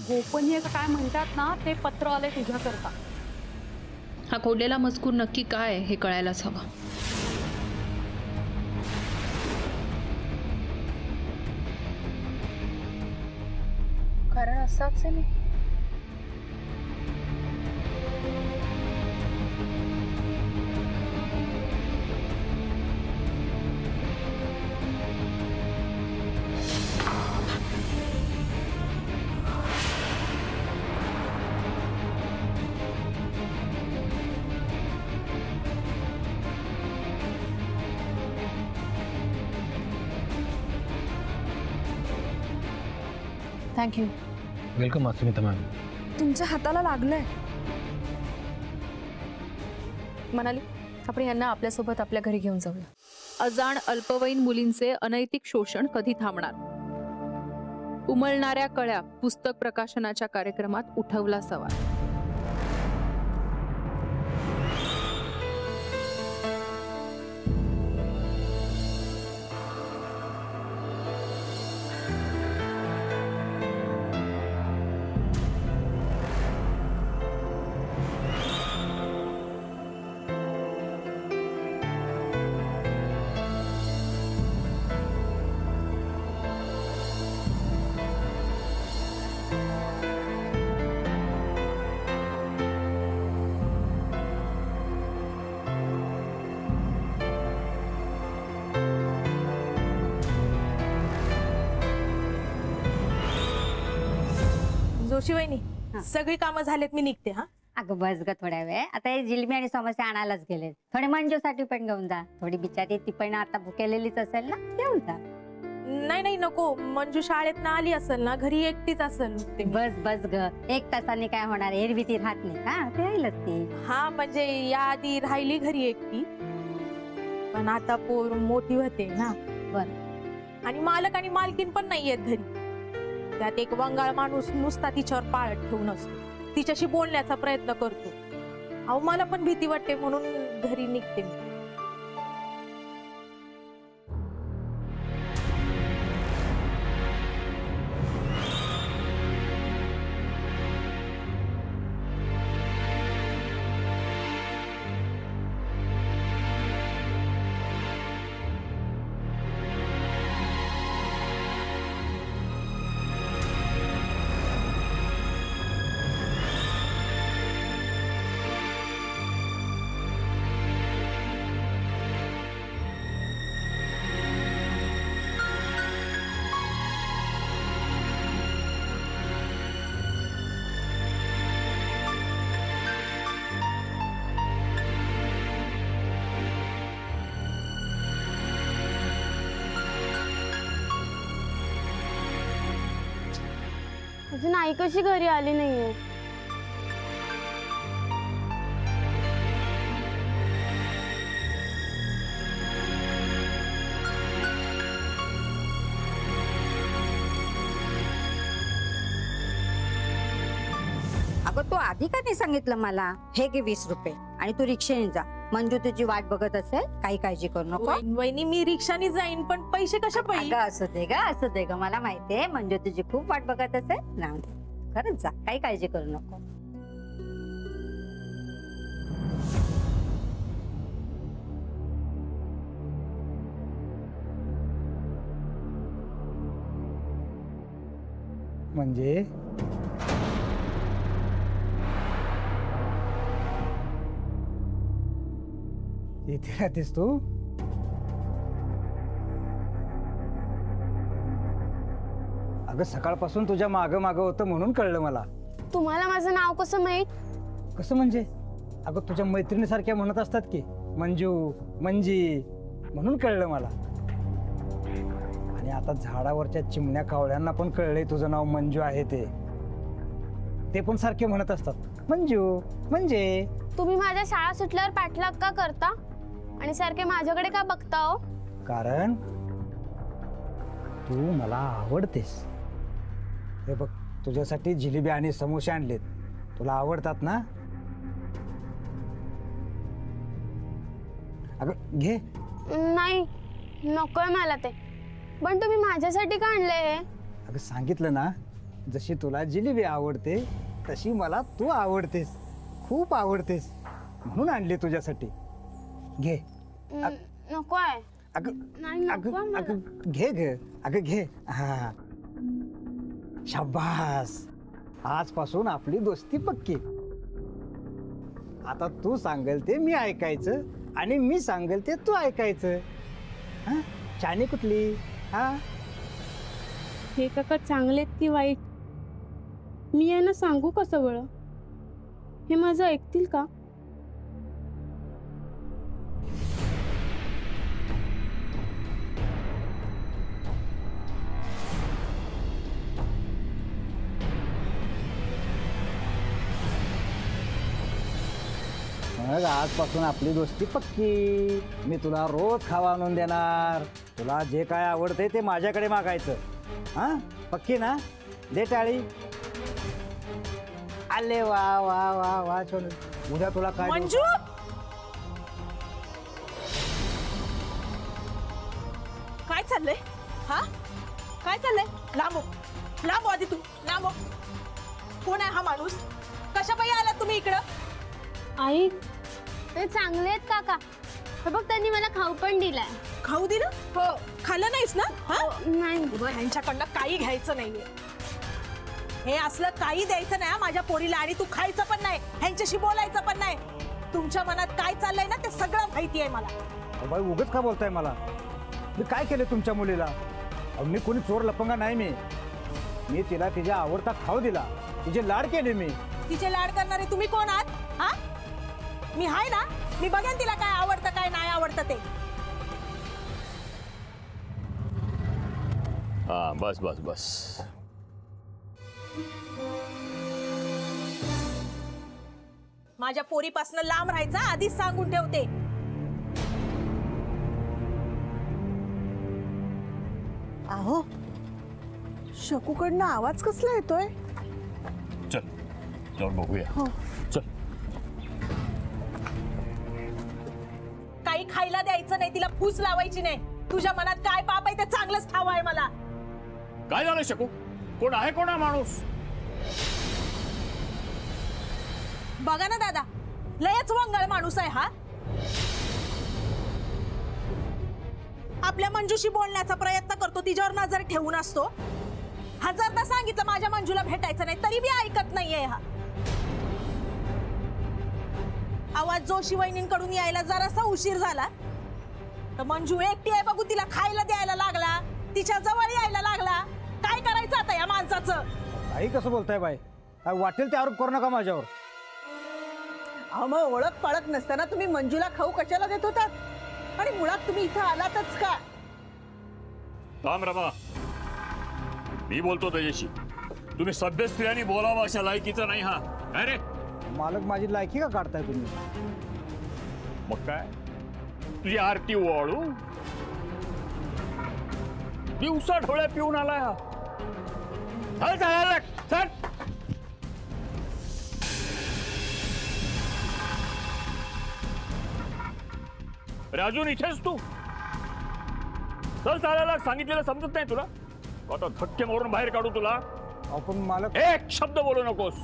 गोपनीय काय म्हणतात ना ते पत्र आले तुझ्याकरता. हा खोडलेला मजकूर नक्की काय हे कळायलाच हवं. कारण असाच आहे. थँक्यू. वेलकम अस्मिता मॅम. तुमच्या हाताला लागलंय. म्हणाली आपण यांना आपल्यासोबत आपल्या घरी घेऊन जाऊया. अजाण अल्पवयीन मुलींचे अनैतिक शोषण कधी थांबणार? उमलणाऱ्या कळ्या पुस्तक प्रकाशनाच्या कार्यक्रमात उठवला सवाल. जोशी वहिनी, सगळी कामं झालेत, मी निघते. हा अगं बस ग थोड्या वेळ. आता हे जिलबी आणि समोसे आणायलाच गेले. थोडे मंजूसाठी पण घेऊन जा. थोडी बिचारी ती पण आता भुकेलेलीच असेल ना, घेऊन जा. नाही नाही नको, मंजू शाळेत ना आली असेल ना, घरी एकटीच असेल. बस बस ग, 1 तासाने काय होणार, एरवी ती राहत नाही का, ते राहीलच ती. हा म्हणजे या आधी राहिली घरी एकटी, पण आता पोर मोठी होते ना. बर. आणि मालक आणि मालकीन पण नाहीयेत घरी. त्यात एक वंगाळ माणूस नुसता तिच्यावर पाळत ठेवून असतो, तिच्याशी बोलण्याचा प्रयत्न करतो. अहो मला पण भीती वाटते म्हणून घरी निघते मी. अजून आई कशी घरी आली नाहीये? अगं तू आधी का नाही सांगितलं मला? हे घे 20 रुपये आणि तू रिक्षाने जा. मंजू तुझी वाट बघत असेल, काही काळजी करू नको. वहिनी मी रिक्षाने जाईन, पण पैसे कशा पाहिजे? असू दे ग, असू दे ग, मला माहितीये मंजू तुझी खूप वाट बघत असेल. राहून दे, खरंच जा, काही काळजी करू नको. म्हणजे इथे राहतेस तू? अगं सकाळपासून तुझ्या माग माग होतं म्हणून कळलं मला. तुम्हाला माझं नाव कसं माहित? कसं म्हणजे? अगं तुझ्या मैत्रिणीसारख्या म्हणत असतात की मंजू मंजी, म्हणून कळलं मला. आणि आता झाडावरच्या चिमण्या कावळ्यांना पण कळलंय तुझं नाव मंजू आहे ते. ते पण सारखे म्हणत असतात मंजू म्हणजे. तुम्ही माझ्या शाळा सुटल्यावर पाठलाग का करता आणि सारखे माझ्याकडे का बघता हो? कारण तू मला आवडतेस. हे बघ तुझ्यासाठी जिलेबी आणि समोसे आणलेत, तुला आवडतात ना? अगं घे. नाही नकोय मला ते. पण तुम्ही माझ्यासाठी का आणले हे? अगं सांगितलं ना, जशी तुला जिलेबी आवडते तशी मला तू आवडतेस, खूप आवडतेस, म्हणून आणली तुझ्यासाठी. घे. नको आहे. अगं नाही नको अगं मला. अगं घे ग, अगं घे. हा शाबास, आजपासून आपली दोस्ती पक्की. आता तू सांगेल ते मी ऐकायचं आणि मी सांगेल ते तू ऐकायचं. हा चानी कुठली? हा हे काका चांगलेत की वाईट मी यांना सांगू का सगळं? हे माझं ऐकतील का? मग आजपासून आपली दोस्ती पक्की. मी तुला रोज खावा आणून देणार. तुला जे काय आवडते ते माझ्याकडे मागायचं. हा पक्की ना? दे टाळी. आले वा वा वा वा चल. उद्या तुला काय देऊ? मंजू काय चाललंय? हा काय चाललंय? लांबो लांबो आधी तू लांबो. कोण आहे हा माणूस? कशा पायी आला तुम्ही इकडं? आई ते चांगले आहेत काका. हे बघ त्यांनी मला खाऊ पण दिलाय. खाऊ दिलं? हो. खाल्लं नाहीस ना? हा नाही ह्यांच्याकडनं काही घ्यायचं नाहीये. हे असलं काही द्यायचं नाही माझ्या पोरीला. आणि तू खायचं पण नाही, ह्यांच्याशी बोलायचं पण नाही. तुमच्या मनात काय चाललंय ना ते सगळं माहिती आहे मला. बाई उगाच का बोलताय मला? मी काय केलं तुमच्या मुलीला? मी कोणी चोर लपंगा नाही. मी तिला तिच्या आवडता खाऊ दिला, तिचे लाड केले. मी तिचे लाड करणारे तुम्ही कोण आहात? हा मी हाय ना, मी बघेन तिला काय आवडतं काय नाही आवडतं ते. हा बस बस बस. माझ्या पोरीपासून लांब राहायचा आधीच सांगून ठेवते. अहो शकूकडनं आवाज कसला येतोय? चल जाऊन बघूया. चल. काही खायला द्यायचं नाही, तिला फूस लावायची नाही. तुझ्या मनात काय पाप आहे ते चांगलंच ठाव आहे मला. काय झालं शकू? कोण आहे कोण आहे माणूस? बघा ना दादा, लयच वंगाळ माणूस आहे हा. आपल्या मंजूशी बोलण्याचा प्रयत्न करतो, तिच्यावर नजर ठेवून असतो. हजारदा सांगितलं माझ्या मंजूला भेटायचं नाही, तरी बी ऐकत नाहीये हा. आवाज जोशी वहिनींकडून यायला जरासा उशीर झाला तर मंजू एकटी आहे बघू तिला खायला द्यायला लागला, तिच्या जवळ यायला लागला. काय करायचं आता या माणसाचं? काही कसं बोलताय बाई? काय वाटेल ते आरोप करू नका माझ्यावर. मग ओळख पाळख नसताना तुम्ही मंजूला खाऊ कशाला देत होतात? आणि मुळात तुम्ही इथं आलातच का? थांब रमा, मी बोलतो त्याच्याशी. तुम्ही सभ्य स्त्रियांनी बोलावं अशा लायकीचं नाही हा. काय रे? मालक माझी लायकी का काढताय तुम्ही? मग काय तुझी आरती ओवाळू? दिवसा ढोळ्या पिऊन आलाय हा. चल चल चल. अरे अजून इथेच तू? चल चालायला सांगितलेलं समजत नाही तुला? आता धक्के मारून बाहेर काढू तुला? आपण मालक एक शब्द बोलू नकोस.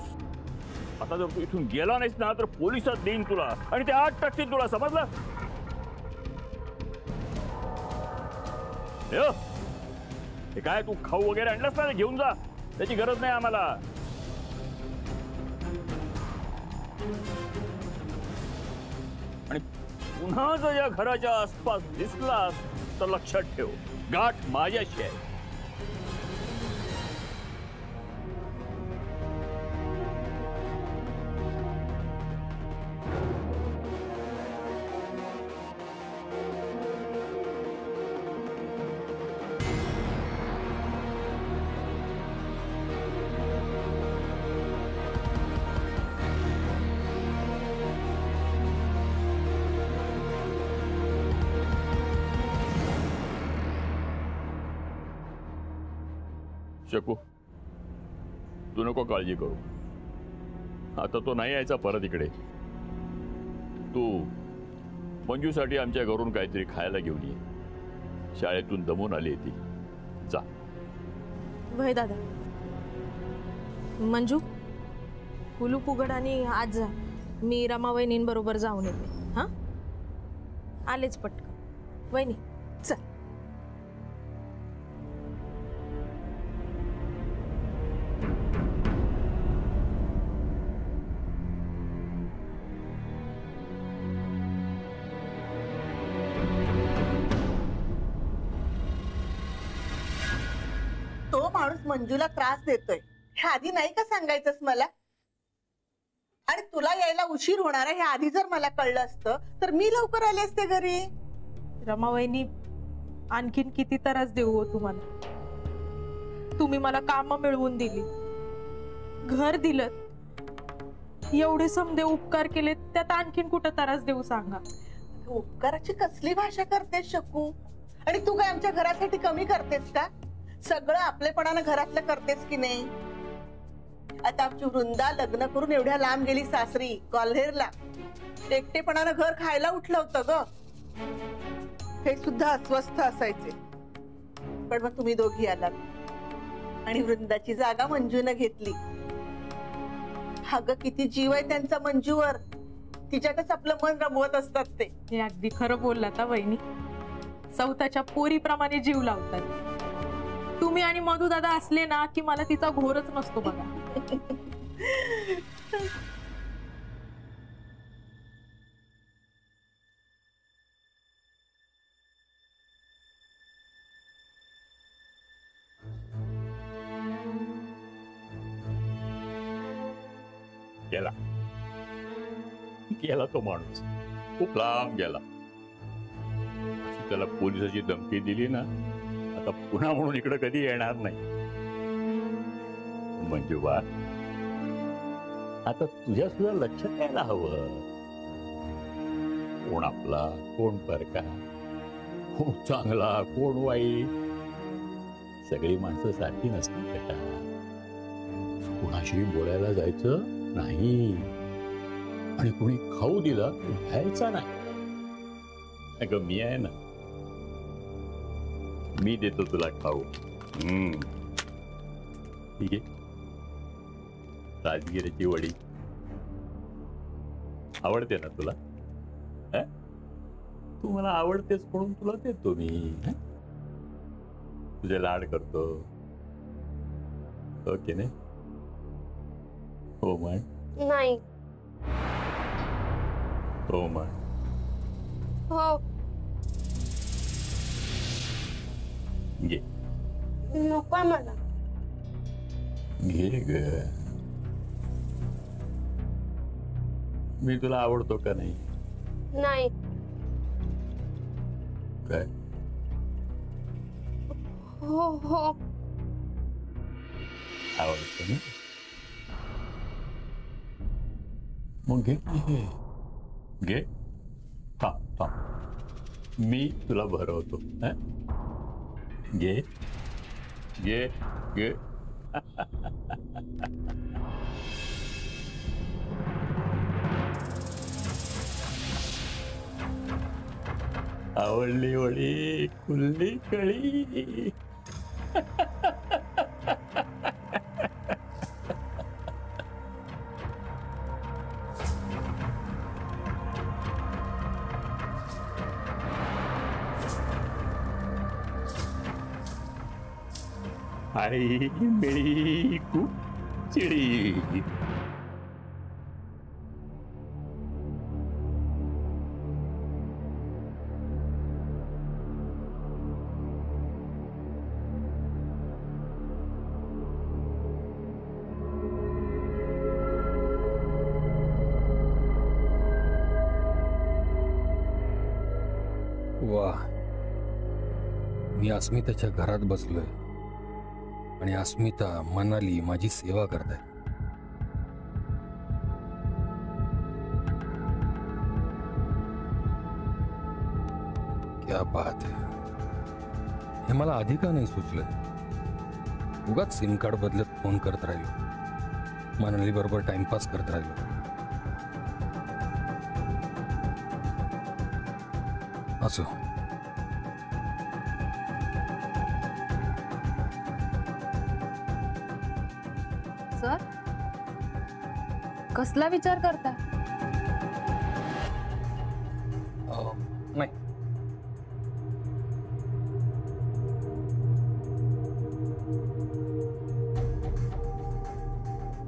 आता जर तू इथून गेला नाहीस ना तर पोलिसात देईन तुला आणि ते 8 टाकतील तुला, समजलं? हे काय तू खाऊ वगैरे आणलास ना, घेऊन जा. त्याची गरज नाही आम्हाला. आणि पुन्हा जर या घराच्या आसपास दिसलास तर लक्षात ठेव, गाठ माझ्याशी आहे. शकू, तू नको काळजी करू. आता तो नाही यायचा परत इकडे. तू मंजूसाठी आमच्या घरून काहीतरी खायला घेऊन ये. शाळेतून दमून आली ती. जा. वय दादा, मंजू कुलूप उघड आणि आज जा. मी रमा वहिनींबरोबर जाऊन येते. हा आलेच पटकन. वहिनी चल. तो माणूस मंजूला त्रास देतोय हे आधी नाही का सांगायचंस मला? आणि तुला यायला उशीर होणार आहे हे आधी जर मला कळलं असतं तर मी लवकर आले असते घरी. रमा वहिनी आणखीन किती त्रास देऊ हो तुम्हाला? तुम्ही मला काम मिळवून दिली, घर दिलं, एवढे समदे उपकार केले, त्यात आणखीन कुठं त्रास देऊ सांगा? उपकाराची कसली भाषा करतेस शकू? आणि तू काय आमच्या घरासाठी कमी करतेस का? सगळं आपलेपणानं घरातलं करतेस की नाही? आता आमची वृंदा लग्न करून एवढ्या लांब गेली सासरी ग्वाल्हेरला. एकटेपणानं घर खायला उठलं होतं ग. हे सुद्धा अस्वस्थ असायचे, पण मग तुम्ही दोघी आलात आणि वृंदाची जागा मंजूनं घेतली. अगं किती जीव आहे त्यांचा मंजूवर. तिच्यातच आपलं मन रमवत असतात ते. हे अगदी खरं बोललात हा वहिनी. सौताच्या पोरीप्रमाणे जीव लावतात. तुम्ही आणि मधू दादा असले ना की मला तिचा घोरच नसतो बघा. गेला गेला तो माणूस, खूप लांब गेला. अशी त्याला पोलिसाची धमकी दिली ना, आता पुन्हा म्हणून इकडे कधी येणार नाही. म्हणजे बा आता तुझ्या सुद्धा लक्षात यायला हवं, कोण आपला कोण परका, कोण चांगला कोण वाईट. सगळी माणसं सारखी नसतात का? कोणाशी बोलायला जायचं नाही, आणि कोणी खाऊ दिला घ्यायचा नाही. अगं मी आहे ना, मी देतो तुला खाऊ. ठीक आहे, राजगिरीची वडी आवडते ना तुला? तू मला आवडतेस म्हणून तुला देतो मी. तुझे लाड करतो. ओके नाही? हो म्हण. नाही. हो म्हण. हो. घे. नको मला. घे ग. मी तुला आवडतो का नाही? नाही. काय? हो हो. आवडतो ना? मग घे घे घे. थांब थांब, मी तुला भरवतो. घे घे घे. आवडली वडी खुल्ली कळी. आई मेरी चिड़ी. वाह, मी अस्मिताच्या घरात बसलोय आणि अस्मिता मनाली माझी सेवा करते. क्या बात है. हे मला आधी का नाही सुचलं? उगाच सिम कार्ड बदलत फोन करत राहिलो, मनाली बरोबर टाइमपास करत राहिलो. असो, सर कसला विचार करता? नाही.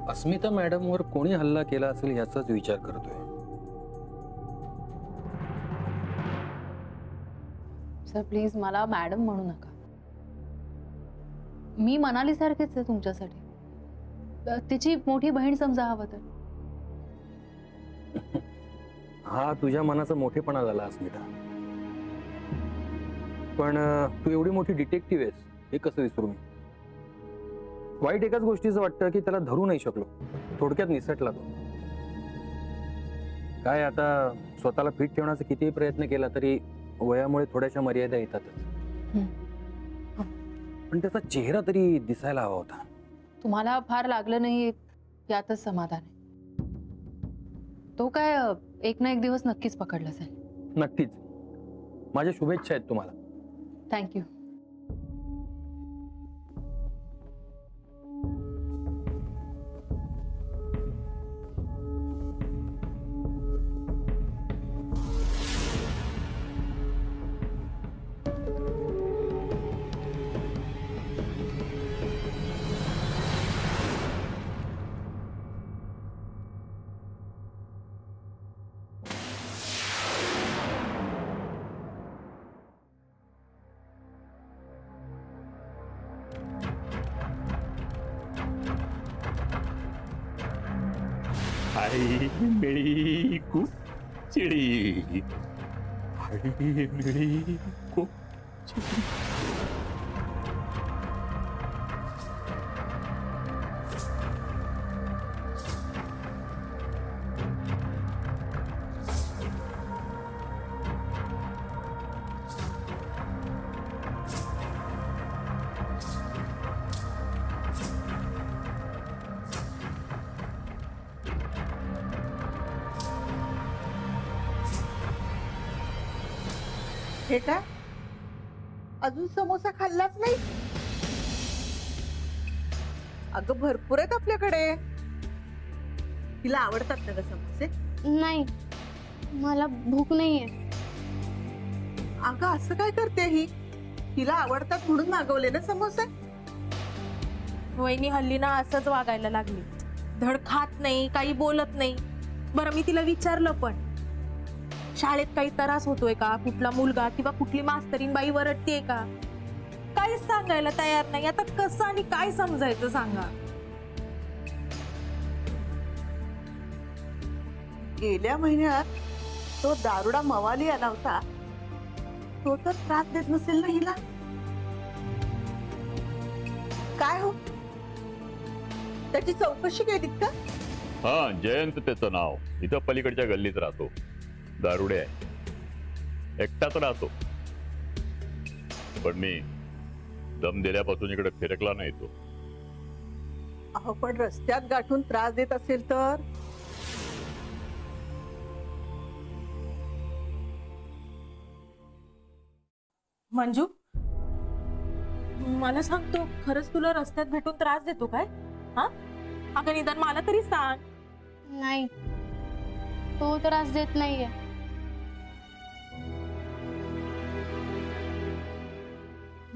अस्मिता मॅडमवर कोणी हल्ला केला असेल याचाच विचार करतोय. सर प्लीज मला मॅडम म्हणू नका. मी मनाली सारखेच आहे तुमच्यासाठी. तिची मोठी बहीण समजा हवं तर. हा तुझ्या मनाचा मोठेपणा झाला अस्मिता. पण तू एवढी मोठी डिटेक्टिव्ह आहेस हे कसं विसरू मी. वाईट एकाच गोष्टीचं वाटतं की त्याला धरू नाही शकलो. थोडक्यात निसटला तो. काय आता स्वतःला फिट ठेवण्याचा कितीही प्रयत्न केला तरी वयामुळे थोड्याशा मर्यादा येतातच. पण त्याचा चेहरा तरी दिसायला हवा होता. तुम्हाला फार लागलं नाही यातच समाधान आहे. तो काय एक ना एक दिवस नक्कीच पकडला जाईल. नक्कीच. माझ्या शुभेच्छा आहेत तुम्हाला. थँक्यू. आई मिळी कु चिडी. आई मिळी कु चिडी. हे काय अजून समोसा खाल्लाच नाही? अगं भरपूर आहेत आपल्याकडे. तिला आवडतात ना ग समोसे? नाही, मला भूक नाहीये. अगं असं काय करते ही? तिला आवडतात म्हणून मागवले ना समोसे. वहिनी हल्ली ना असंच वागायला लागली. धड खात नाही, काही बोलत नाही. बरं मी तिला विचारलं पण शाळेत काही त्रास होतोय का, कुठला मुलगा किंवा कुठली मास्तरीन बाई वरडतीये का, काहीच सांगायला तयार नाही. आता कसं आणि काय समजायचं सांगा. गेल्या महिन्यात तो दारुडा मवाली आला होता. तो तर त्रास देत नसेल ना हिला? काय हो, त्याची चौकशी केलीत का? हा जयंत त्याचं नाव. इथं पलीकडच्या गल्लीत राहतो. दारुडे आहे. एकटाच राहतो. पण मी दम दिल्यापासून इकडे फिरकला नाही तो. अहो पण रस्त्यात गाठून त्रास देत असेल तर? मंजू मला सांगतो, खरंच तुला रस्त्यात भेटून त्रास देतो काय? हा अगं निदान मला तरी सांग. नाही, तो त्रास देत नाहीये.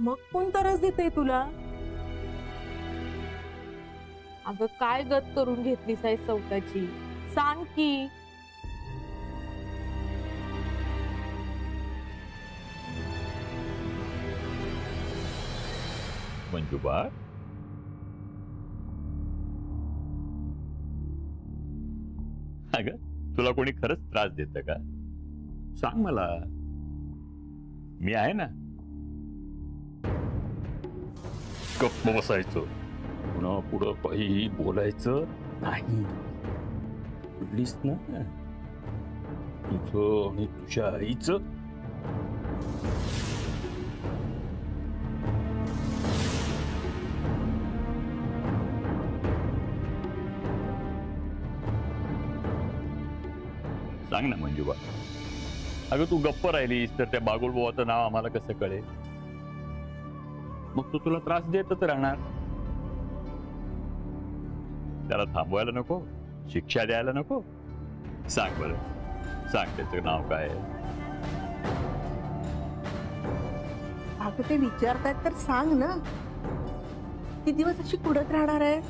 मग कोण त्रास देतय तुला? अगं काय गत करून घेतलीस आहे स्वतःची? सांग की. मंजुबा अगं तुला कोणी खरंच त्रास देत का? सांग मला. मी आहे ना. गप्प बसायचं, पुन्हा पुढं काही बोलायचं नाही. बोललीस ना तुझं आणि तुझ्या आईचं. सांग ना मंजुबा. अगं तू गप्प राहिलीस तर त्या बागुलबुवाचं नाव आम्हाला कसं कळेल? मग तो तुला त्रास देतच राहणार. त्याला थांबवायला नको, शिक्षा द्यायला नको? सांग बरं, सांग त्याचं नाव काय आहे? अगं ते विचारतायत तर सांग ना. किती दिवस अशी कुडत राहणार आहे?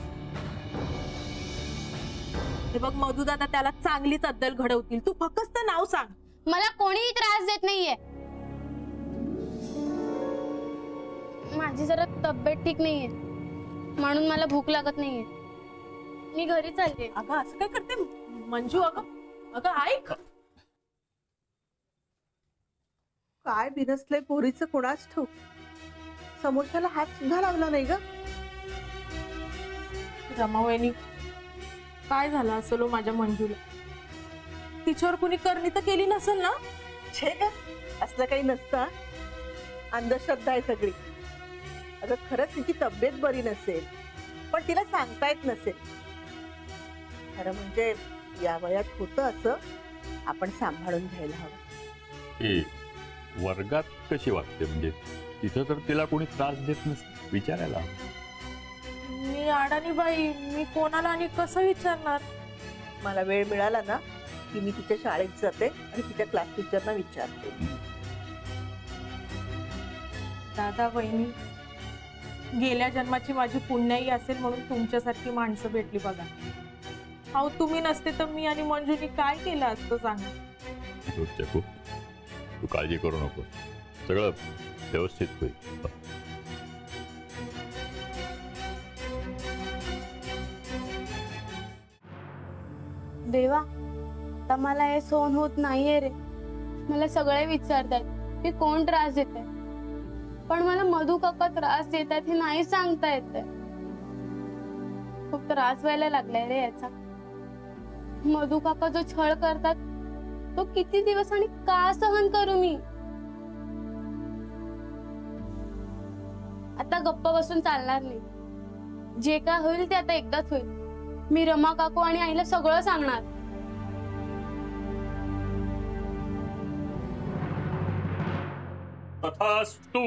हे बघ मधू दादा त्याला चांगलीच अद्दल घडवतील. तू फक्त नाव सांग. मला कोणीही त्रास देत नाहीये. माझी जरा तब्येत ठीक नाहीये म्हणून मला भूक लागत नाहीये. मी घरी चालते. अगं असं काय करते मंजू? अगं ऐक. काय बिनसलंय पोरीचं कोणाच ठाऊक. समोरच्याला हात सुद्धा लागला नाही ग. रमावणी काय झालं असेल माझ्या मंजूला? तिच्यावर कुणी करणी तर केली नसेल ना? छे ग, असलं काही नसतं. अंधश्रद्धा आहे सगळी. अगं खरंच तिची तब्येत बरी नसेल पण तिला सांगता येत नसेल. खरं म्हणजे या वयात होतं असं. आपण सांभाळून घ्यायला हवं. वर्गात कशी वागते? म्हणजे तिथं तर तिला कोणी त्रास देत नसते, विचारायला. मी अडाणी बाई, मी कोणाला आणि कसं विचारणार? मला वेळ मिळाला ना की मी तिच्या शाळेत जाते आणि तिच्या क्लास टीचरना विचारते. दादा वहिनी, गेल्या जन्माची माझी पुण्याई असेल म्हणून तुमच्यासारखी माणसं भेटली बघा. अहो तुम्ही नसते तर मी आणि मंजूनी काय केलं असतं सांगा. तू काळजी करू नको, सगळं व्यवस्थित होईल. देवा, आता मला हे सहन होत नाहीये रे. मला सगळे विचारतात की कोण त्रास देत आहे, पण मला मधू काका त्रास देतात हे नाही सांगता येत. खूप त्रास व्हायला लागलाय रे याचा. मधू काका जो छळ करतात तो किती दिवस आणि का सहन करू मी? आता गप्प बसून चालणार नाही. जे काय होईल ते आता एकदाच होईल. मी रमा काकू आणि आईला सगळं सांगणार. तथास्तु.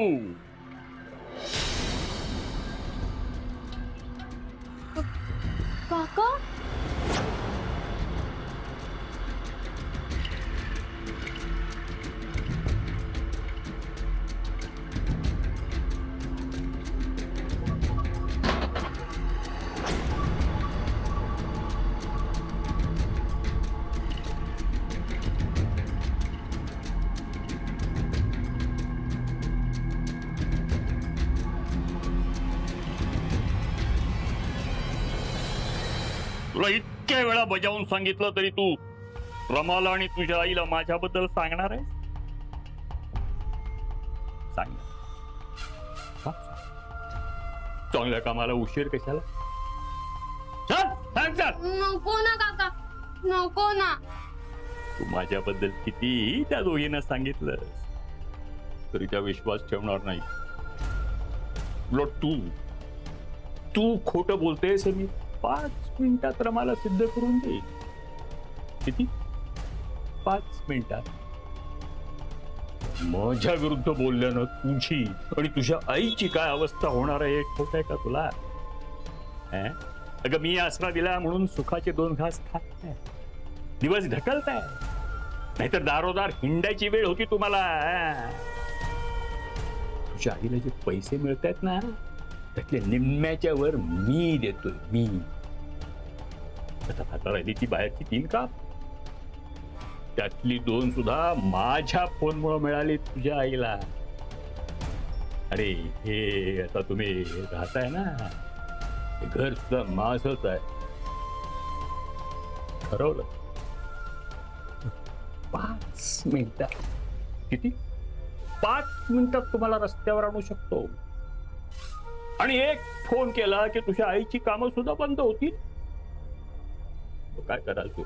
काका, तुला इतक्या वेळा बजावून सांगितलं तरी तू रमाला आणि तुझ्या आईला माझ्याबद्दल सांगणार आहे? सांग. चांगल्या कामाला उशीर कशाला? नको ना काका, नको ना. तू माझ्याबद्दल किती त्या दोघींना सांगितलं तरी त्या विश्वास ठेवणार नाही. तू खोटं बोलतेस हे मी 5 मिनिटात रमाला सिद्ध करून दे. किती? 5 मिनिटात. माझ्या विरुद्ध बोलल्यानं तुझी आणि तुझ्या आईची काय अवस्था होणार आहे ठेवताय का तुला? अगं मी आसरा दिला म्हणून सुखाचे 2 घास खात नाही, दिवस ढकलताय. नाहीतर दारोदार हिंडायची वेळ होती तुम्हाला. तुझ्या आईला जे पैसे मिळत आहेत ना त्यातल्या निम्म्याच्या वर मी देतोय. मी आता राहिली ती बाहेरची 3 काप, त्यातली 2 सुद्धा माझ्या फोनमुळे मिळाली तुझ्या आईला. अरे हे आता तुम्ही राहताय ना, हे घर सुद्धा माझंच आहे. ठरवलं. 5 मिनिटात. किती? 5 मिनिटात तुम्हाला रस्त्यावर आणू शकतो. आणि एक फोन केला की तुझ्या आईची कामं सुद्धा बंद होतील. काय कराल तू?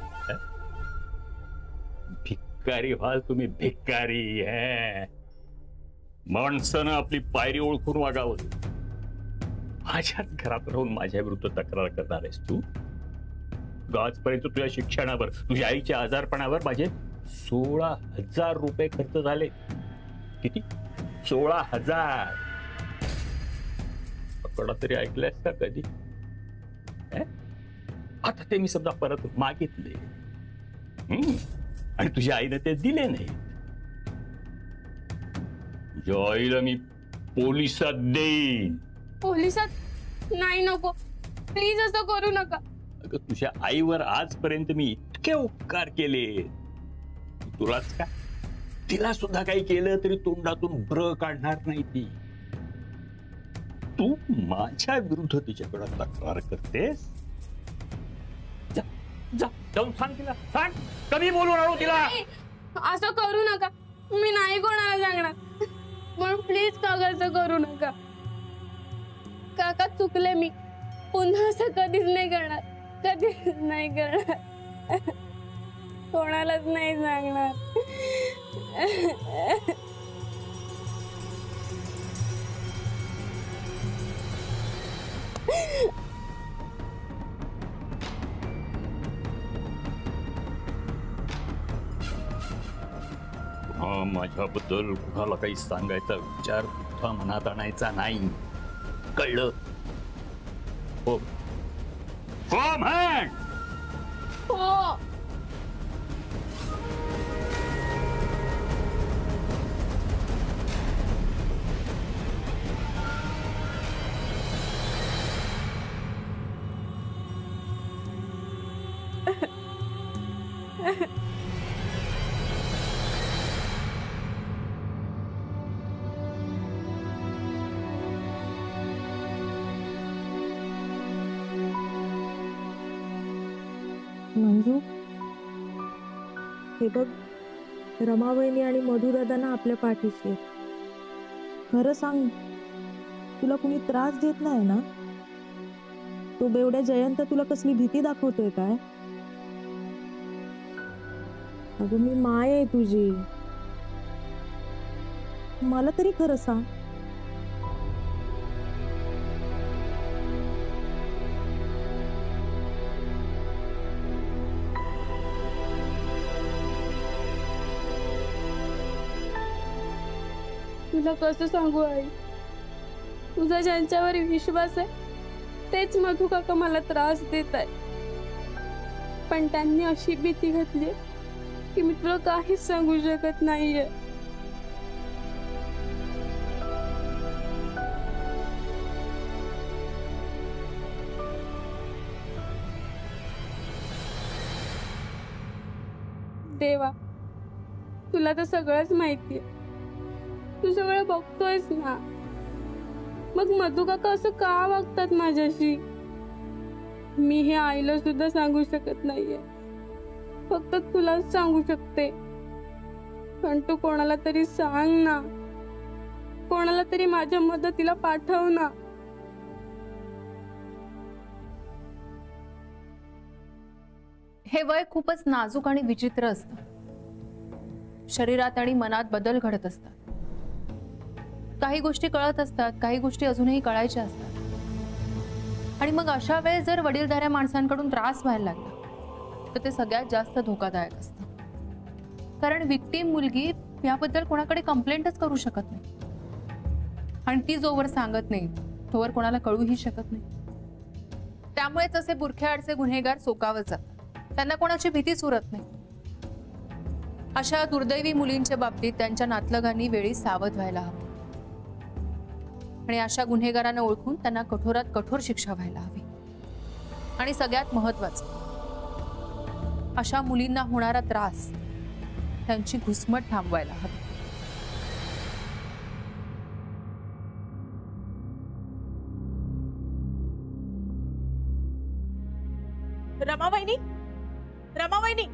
भिकारी व्हाल तुम्ही, भिकारी. माणसानं आपली पायरी ओळखून वागावं. माझ्याच घरात राहून माझ्या विरुद्ध तक्रार करणार आहेस तू? आजपर्यंत तुझ्या शिक्षणावर, तुझ्या आईच्या आजारपणावर माझे 16,000 रुपये खर्च झाले. किती? 16,000. पकडा तरी ऐकलंयस का कधी? आता ते मी समजा परत मागितले आणि तुझ्या आईने ते दिले नाही. तुझ्या आईला मी पोलिसात देईन. पोलिसात नाही, नको प्लीज, असं करू नका. अगं तुझ्या आईवर आजपर्यंत मी इतके उपकार केले, तुलाच काय? तिला सुद्धा काही केलं तरी तोंडातून ब्र काढणार नाही ती. तू माझ्या विरुद्ध तिच्याकडे तक्रार करतेस? जा जा, जाऊन सांग तिला, सांग. कमी बोलून आणू तिला. असं करू नका, मी नाही कोणाला सांगणार. पण प्लीज काका असं करू नका. काका चुकले मी, पुन्हा असं कधीच नाही करणार, कधीच नाही करणार, कोणालाच नाही सांगणार. माझ्याबद्दल कुणाला काही सांगायचा विचार तुझ्या मनात आणायचा नाही, कळलं? हो हो. मंजू, हे बघ, रमावहिनी आणि मधुदादांना आपल्या पाठीशी आहेत. खरं सांग, तुला कुणी त्रास देत नाही ना? तो बेवड्या जयंत तुला कसली भीती दाखवतोय काय? अगं मी माय आहे तुझी, मला तरी खरं सांग. तुला कसं सांगू आई, तुझा ज्यांच्यावर विश्वास आहे तेच मधू काका मला त्रास देत आहे. पण त्यांनी अशी भीती घातली की मी तुला काहीच सांगू शकत नाहीये. देवा, तुला तर सगळंच माहितीये, तू सगळं बघतोयस ना. मग मधू काका असं का वागतात माझ्याशी? मी हे आईला सुद्धा सांगू शकत नाहीये, फक्त तुलाच सांगू शकते. पण तू कोणाला तरी सांग ना, कोणाला तरी माझ्या मदतीला पाठव ना. हे वय खूपच नाजूक आणि विचित्र असतं. शरीरात आणि मनात बदल घडत असतात. काही गोष्टी कळत असतात, काही गोष्टी अजूनही कळायच्या असतात. आणि मग अशा वेळेस जर वडीलधाऱ्या माणसांकडून त्रास व्हायला लागला तर ते सगळ्यात जास्त धोकादायक असतं. कारण विक्टीम मुलगी याबद्दल कोणाकडे कंप्लेंटच करू शकत नाही, आणि ती जोवर सांगत नाही तोवर कोणाला कळूही शकत नाही. त्यामुळेच असे बुरख्याआडचे गुन्हेगार चोकावत जातात, त्यांना कोणाची भीतीच उरत नाही. अशा दुर्दैवी मुलींच्या बाबतीत त्यांच्या नातलगांनी वेळी सावध व्हायला हवं, आणि अशा गुन्हेगारांना ओळखून त्यांना कठोरात कठोर शिक्षा व्हायला हवी. आणि सगळ्यात महत्त्वाचं, अशा मुलींना होणारा त्रास, त्यांची घुसमट थांबवायला हवी. रमावहिनी, रमावहिनी,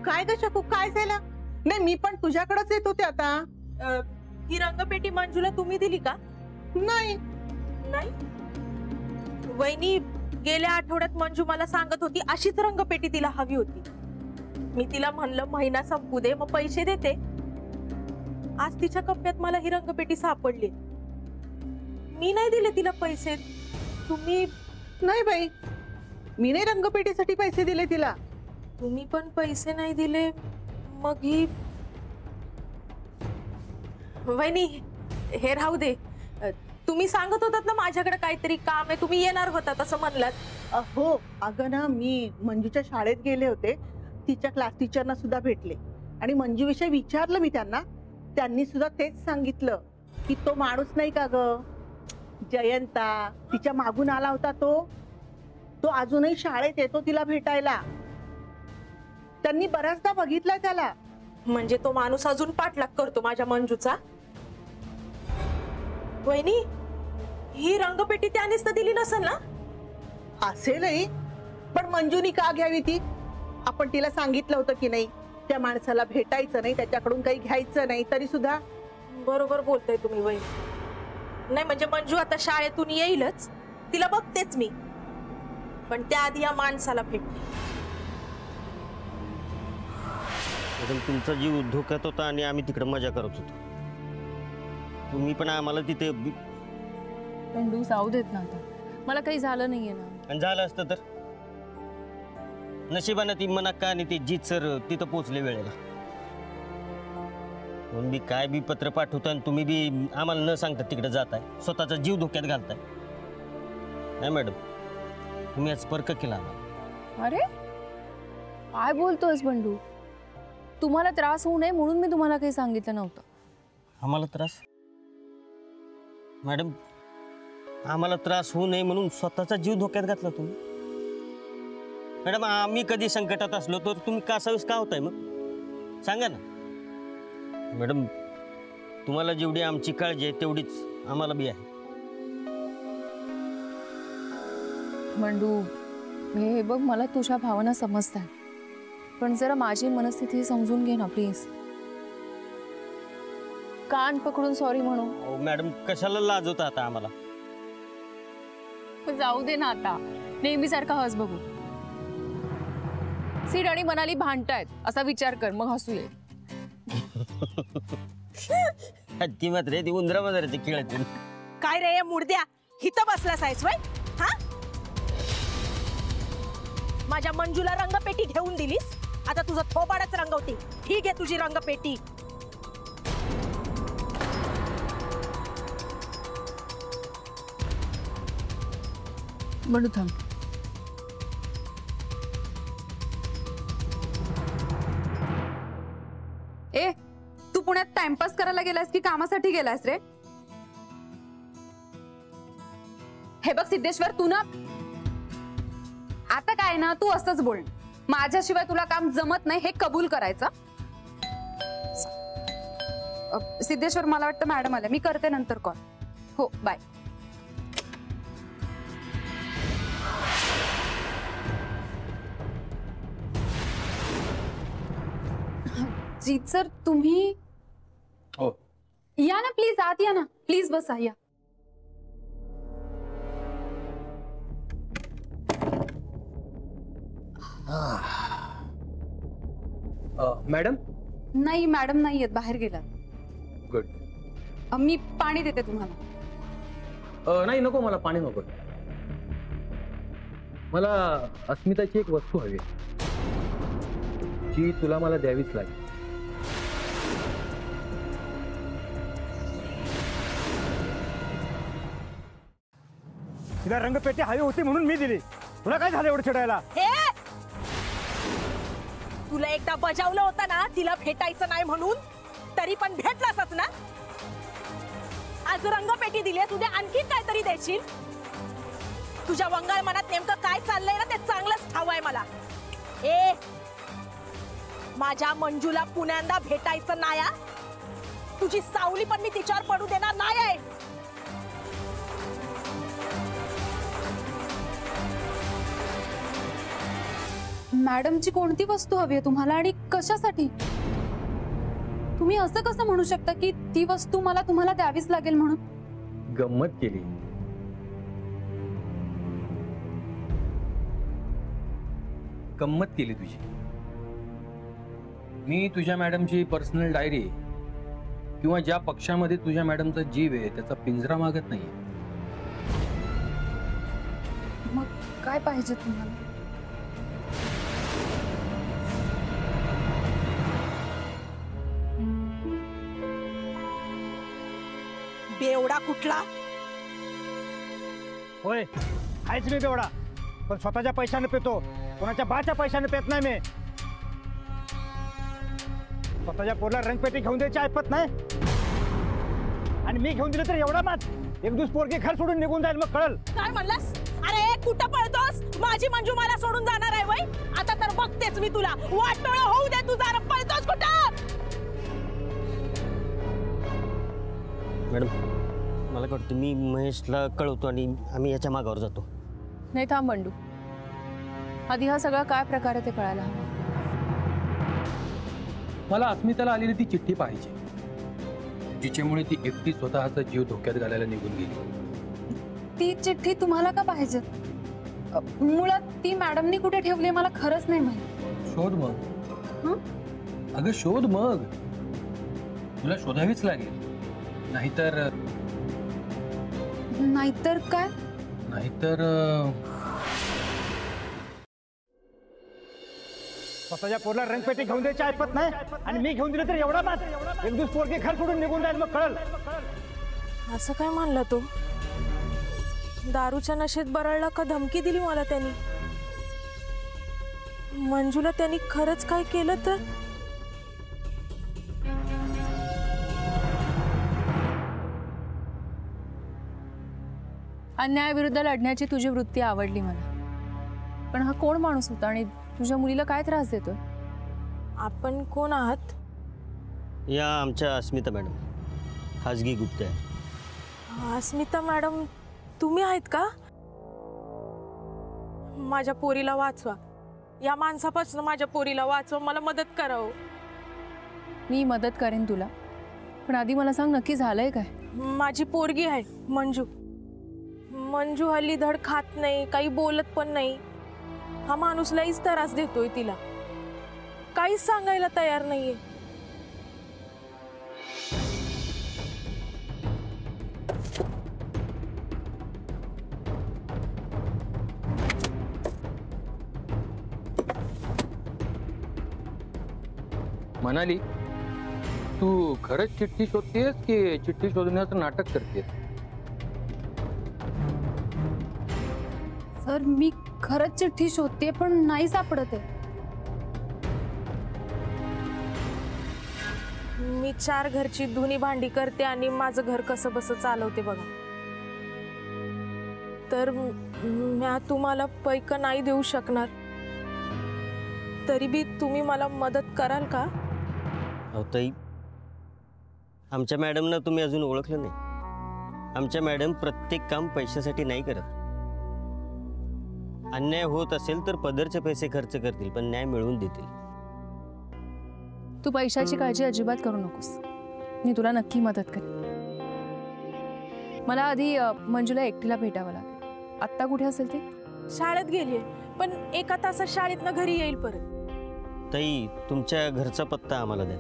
काय ग शकू, काय झालं? नाही, मी पण तुझ्याकडेच येत होते आता. ही रंगपेटी मंजूला तुम्ही दिली का? नाही नाही वहिनी, गेल्या आठवड्यात मंजू मला सांगत होती अशीच रंगपेटी तिला हवी होती. मी तिला म्हणलं महिना संपू दे, मग पैसे देते. आज तिच्या कप्प्यात मला ही रंगपेटी सापडली. मी नाही दिले तिला पैसे. तुम्ही? नाही बाई, मी नाही रंगपेटीसाठी पैसे दिले तिला. तुम्ही पण पैसे नाही दिले, मग ही? वहिनी, हे राहू दे. तुम्ही सांगत होतात ना माझ्याकडे काहीतरी काम आहे, तुम्ही येणार होतात असं म्हणलात. हो अगं ना, मी मंजूच्या शाळेत गेले होते, तिच्या क्लास टीचरना सुद्धा भेटले आणि मंजू विषयी विचारलं मी त्यांना. त्यांनी सुद्धा तेच सांगितलं की तो माणूस नाही का ग जयंता, तिच्या मागून आला होता तो अजूनही शाळेत येतो तिला भेटायला. त्यांनी बऱ्याचदा बघितलाय त्याला. म्हणजे तो माणूस अजून पाठलाग करतो माझ्या मंजूचा. वहिनी, ही रंगपेटी त्यानेच तर दिली नसेल ना? असेलही, पण मंजूनी का घ्यावी ती? आपण तिला सांगितलं होतं की नाही त्या माणसाला भेटायचं नाही, त्याच्याकडून काही घ्यायचं नाही, तरी सुद्धा. बरोबर बोलताय तुम्ही वहिनी. नाही म्हणजे मंजू आता शाळेतून येईलच, तिला बघतेच मी, पण त्याआधी या माणसाला भेटते. तुमचा जीव धोक्यात होता आणि आम्ही तिकडे मजा करत होतो. तुम्ही पण आम्हाला तिथे बंडू जाऊ देत ना आता, मला काही झालं नाहीये ना. आणि झालं असतं तर नशिबानं ती मनाक्का आणि ते जीत सर तिथं पोहोचले वेळेला. म्हणून बी काय बी पत्र पाठवता आणि तुम्ही बी आम्हाला न सांगता तिकडे जाताय, स्वतःचा जीव धोक्यात घालताय. नाही मॅडम, तुम्ही आज परक केला आम्हाला. अरे काय बोलतोस बंडू? तुम्हाला त्रास होऊ नये म्हणून मी तुम्हाला काही सांगितलं नव्हतं. आम्हाला त्रास? मॅडम, आम्हाला त्रास होऊ नये म्हणून स्वतःचा जीव धोक्यात घातला तुम्ही? मॅडम, आम्ही कधी संकटात असलो तर तुम्ही कासावीस का होताय मग? सांगा ना. मॅडम, तुम्हाला जेवढी आमची काळजी आहे तेवढीच आम्हाला बी आहे. बंडू, हे बघ, मला तुझ्या भावना समजतात, पण जरा माझी मनस्थिती समजून घे ना प्लीज. कान पकडून सॉरी म्हणू. मॅडम, कशाला लाजवता आता आम्हाला? जाऊ दे ना आता, नेहमीसारखा हस बघू. सीड आणि मनाली भांडतायत असा विचार कर, मग हसू ये. ती मात्र ती उंदरा मांजराची खेळतील. काय रे मुडद्या, हिथं बसलास आहेस वय? हा, माझ्या मंजूला रंगपेटी घेऊन दिलीस, आता तुझं थोबाडच रंगवते. ठीक आहे तुझी रंगपेटी. बंडू थांब. ए, तू पुण्यात टाइमपास करायला गेलास की कामासाठी गेलास रे? हे बघ सिद्धेश्वर, तू ना आता काय ना, तू असंच बोल. माझ्याशिवाय तुला काम जमत नाही हे कबूल करायचं. सिद्धेश्वर, मला वाटतं मॅडम आल्या, मी करते नंतर कॉल. हो, बाय. जीत सर, तुम्ही हो. या ना प्लीज, आत या ना प्लीज, बसा या. मॅडम? नाही, मॅडम नाही आहेत, बाहेर गेलात. गुड. मी पाणी देते तुम्हाला. नाही नको, मला पाणी नको. मला अस्मिताची एक वस्तू हवी, जी तुला मला द्यावीच लागेल. तिला रंगपेटी हवी होती म्हणून मी दिली. तुला काय झालं एवढं चिडायला? तुला एकदा बजावलं होतं ना तिला भेटायचं नाही म्हणून, तरी पण भेटलासच ना. आज रंगपेटी दिली, उद्या आणखी काहीतरी देशील. तुझ्या वंगाळ मनात नेमकं काय चाललंय ना ते चांगलंच ठाव आहे मला. ए, माझ्या मंजूला पुण्यांदा भेटायचं नाही. तुझी सावली पण मी तिच्यावर पडू देणार नाही. मॅडमची कोणती वस्तू हवी आहे तुम्हाला आणि कशासाठी? तुम्ही असं कसं म्हणू शकता की ती वस्तू मला तुम्हाला द्यावीच लागेल म्हणून? गंमत केली. गंमत केली तुझी. मी तुझ्या मॅडमची पर्सनल डायरी किंवा ज्या पक्षामध्ये तुझ्या मॅडमचा जीव आहे त्याचा पिंजरा मागत नाहीये. मग काय पाहिजे तुम्हाला? बेवडा कुठला, होय आहेच मी बेवडा, पण स्वतःच्या पैशाने पेतो, कोणाच्या बाच्या पैशाने पेत नाही मी. स्वतःच्या पोरला रंगपेटी घेऊन द्यायची ऐपत नाही, आणि मी घेऊन दिलं तर एवढा मात एक दिवस पोरगी घर सोडून निघून जाईल, मग कळल. काय म्हणलास? अरे कुठं पळतोस? माझी मंजू मला सोडून जाणार आहे वय? आता तर बघतेच मी तुला. वाटोळं होऊ दे तुझा. पळतोस कुठं? मॅडम मला वाटतं मी महेशला कळवतो आणि आम्ही याच्या मागावर जातो. नाही थांब बंडू, आधी हा सगळा काय प्रकार आहे ते कळायला हवं. मला अस्मिताला आलेली ती चिठ्ठी पाहिजे, जिच्यामुळे ती एकटी स्वतःचा जीव धोक्यात घालायला निघून गेली. ती चिठ्ठी तुम्हाला का पाहिजे? मुळात ती मॅडमनी कुठे ठेवली मला खरंच नाही माहिती. शोध मग. अगं शोध मग, तुला शोधावीच लागेल. नाहीतर नाहीतर काय? नाहीतर स्वतःच्या पोरला रंगपेटी घेऊन द्यायची ऐपत नाही, आणि मी घेऊन दिलं तर एवढा मात एक दिवस पोरगी घर सोडून निघून जाईल, मग कळल. असं काय म्हणला तो? दारूच्या नशेत बरळला का धमकी दिली मला त्यांनी? मंजूला त्यांनी खरंच काय केलं तर? अन्यायाविरुद्ध लढण्याची तुझी वृत्ती आवडली मला, पण हा कोण माणूस होता आणि तुझ्या मुलीला काय त्रास देतोय? आपण कोण आहात? या आमच्या अस्मिता मॅडम, खाजगी गुप्त आहे. अस्मिता मॅडम तुम्ही आहेत का? माझ्या पोरीला वाचवा, या माणसापासून माझ्या पोरीला वाचवा, मला मदत करावं. मी मदत करेन तुला, पण आधी मला सांग नक्की झालंय काय? माझी पोरगी आहे मंजू. मंजू हल्ली धड खात नाही, काही बोलत पण नाही. हा माणूस लईच त्रास देतोय तिला, काहीच सांगायला तयार नाहीये. म्हणाली तू खरंच चिठ्ठी शोधतेस की चिठ्ठी शोधण्याचं नाटक करतेस? सर मी खरंच चिठ्ठी शोधते, पण नाही सापडत आहे. मी 4 घरची धुनी भांडी करते आणि माझं घर कसं बसं चालवते बघा. तर मी तुम्हाला पैक नाही देऊ शकणार, तरी बी तुम्ही मला मदत कराल का? अहो ताई, आमच्या मॅडमना तुम्ही अजून ओळखलं नाही. आमच्या मॅडम प्रत्येक काम पैशासाठी नाही करत. अन्याय होत असेल तर पदरचे पैसे खर्च करतील, पण न्याय मिळवून देतील. तू पैशाची काळजी अजिबात करू नकोस, मी तुला नक्की मदत करेन. मला आधी मंजूला एकटीला भेटावं लागेल. आत्ता कुठे असेल ती? शाळेत गेलीये, पण 1 तासात शाळेतनं घरी येईल परत. ताई तुमच्या घरचा पत्ता आम्हाला द्या,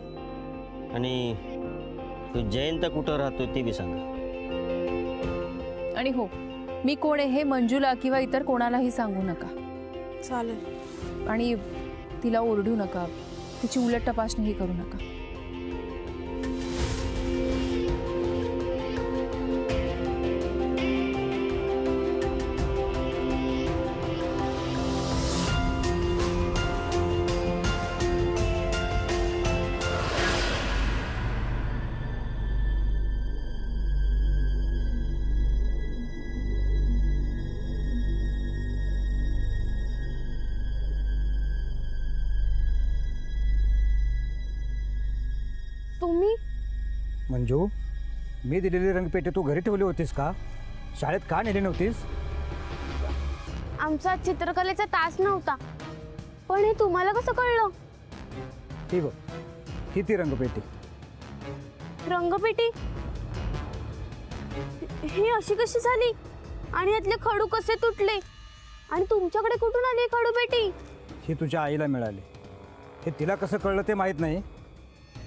आणि तो जयंत कुठं राहतो ते बी सांगा. आणि हो, मी कोण आहे हे मंजूला किंवा इतर कोणालाही सांगू नका. चालेल. आणि तिला ओरडू नका, तिची उलट तपासणीही करू नका. तुम्ही? मंजू, मी दिलेली रंगपेटी तू घरी ठेवली होतीस का? शाळेत का नेली नव्हतीस? आमचा चित्रकलेचा तास नव्हता, पण हे तुम्हाला कसं कळलं? ही बघ, ही ती रंगपेटी. रंगपेटी? ही अशी कशी झाली? आणि यातले खडू कसे तुटले? आणि तुमच्याकडे कुठून आली खडूपेटी? ही तुझ्या आईला मिळाली. हे तिला कसं कळलं ते माहीत नाही,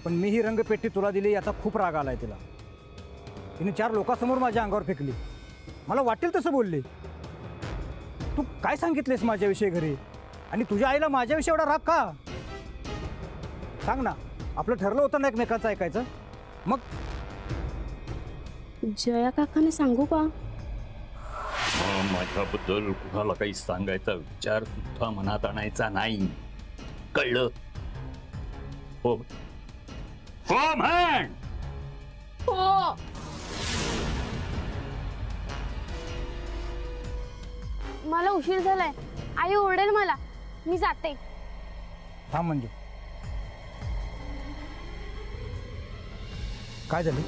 पण मी ही रंगपेटी तुला दिली याचा खूप राग आलाय तिला. तिने 4 लोकांसमोर माझ्या अंगावर फेकली, मला वाटेल तसं बोलली. तू काय सांगितलेस माझ्याविषयी घरी, आणि तुझ्या आईला माझ्याविषयी एवढा राग का? सांग ना, आपलं ठरलं होतं ना एकमेकांचं ऐकायचं. मग जया काकाने सांगू का? माझ्याबद्दल कुणाला काही सांगायचा विचार सुद्धा मनात आणायचा नाही, कळलं? हो हो म्हण. हो. मला उशीर झालाय, आई ओरडेल मला. मी जाते. थांब मंजू, काय झालं?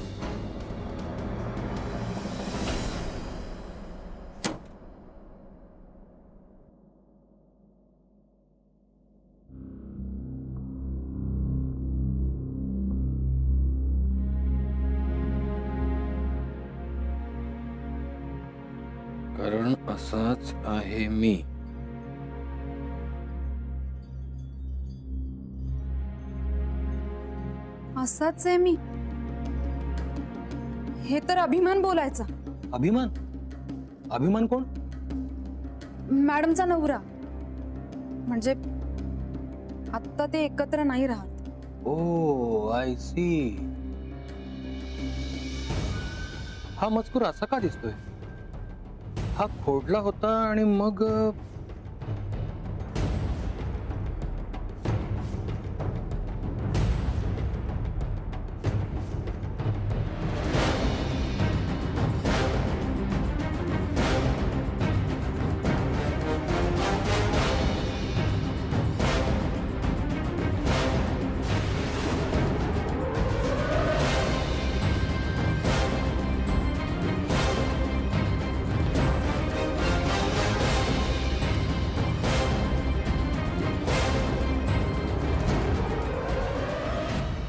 कारण असाच आहे मी. असाच आहे मी, हे तर अभिमान बोलायचा. अभिमान? अभिमान कोण? मॅडमचा नवरा. म्हणजे आत्ता ते एकत्र नाही राहत. ओ आय सी. हा मजकूर असा का दिसतोय? हा खोडला होता आणि मग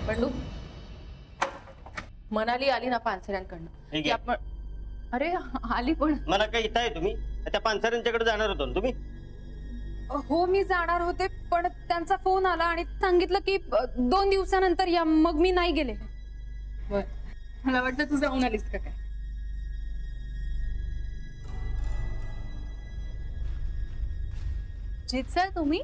बंडू, मनाली आली ना पानसऱ्यांकडनं ठीक की आहे. आपण. अरे आली पण. मला काही इथं आहे तुम्ही त्या पानसऱ्यांच्याकडे जाणार होतो ना तुम्ही? हो मी जाणार होते, पण त्यांचा फोन आला आणि सांगितलं की 2 दिवसानंतर या. मग मी नाही गेले. मला वाटलं तू जाऊन आलीस का काय. जित सर तुम्ही